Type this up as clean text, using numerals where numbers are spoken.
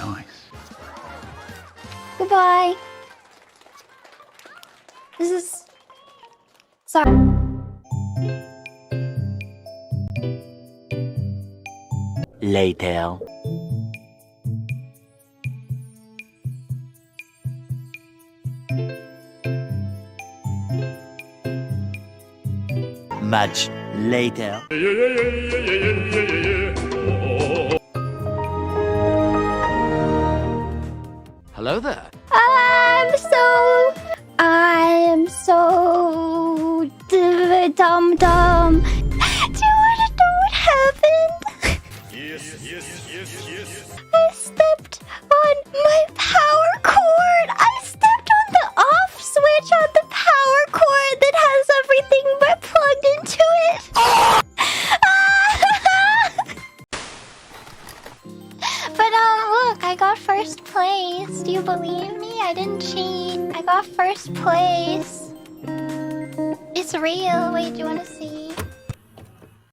nice. Goodbye. This is... Sorry. Later. Much later. Hello there. I'm so dumb. Do you wanna know what happened? Yes. I stepped on my power cord. I stepped on the off switch on the power cord that has everything but plugged into it. But look, I got first place. Do you believe me? I didn't cheat. I got first place. It's real. Wait, do you want to see?